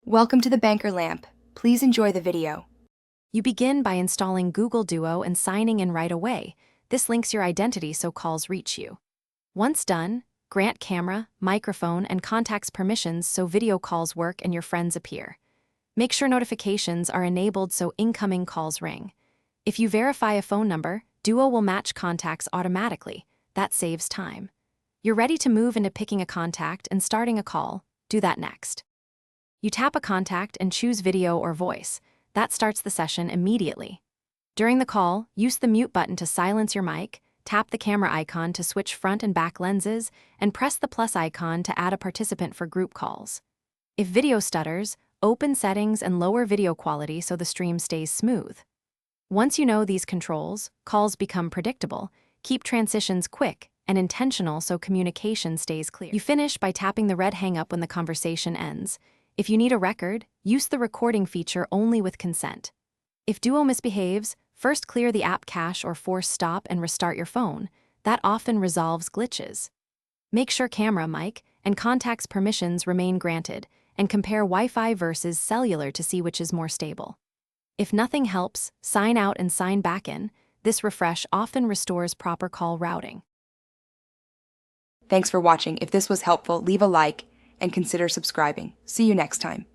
Welcome to the Banker Lamp. Please enjoy the video. You begin by installing Google Duo and signing in right away. This links your identity so calls reach you. Once done, grant camera, microphone, and contacts permissions so video calls work and your friends appear. Make sure notifications are enabled so incoming calls ring. If you verify a phone number, Duo will match contacts automatically. That saves time. You're ready to move into picking a contact and starting a call. Do that next. You tap a contact and choose video or voice. That starts the session immediately. During the call, use the mute button to silence your mic, tap the camera icon to switch front and back lenses, and press the plus icon to add a participant for group calls. If video stutters, open settings and lower video quality so the stream stays smooth. Once you know these controls, calls become predictable. Keep transitions quick and intentional so communication stays clear. You finish by tapping the red hang up when the conversation ends. If you need a record, use the recording feature only with consent. If Duo misbehaves, first clear the app cache or force stop and restart your phone. That often resolves glitches. Make sure camera, mic, and contacts permissions remain granted, and compare Wi-Fi versus cellular to see which is more stable. If nothing helps, sign out and sign back in. This refresh often restores proper call routing. Thanks for watching. If this was helpful, leave a like and consider subscribing. See you next time.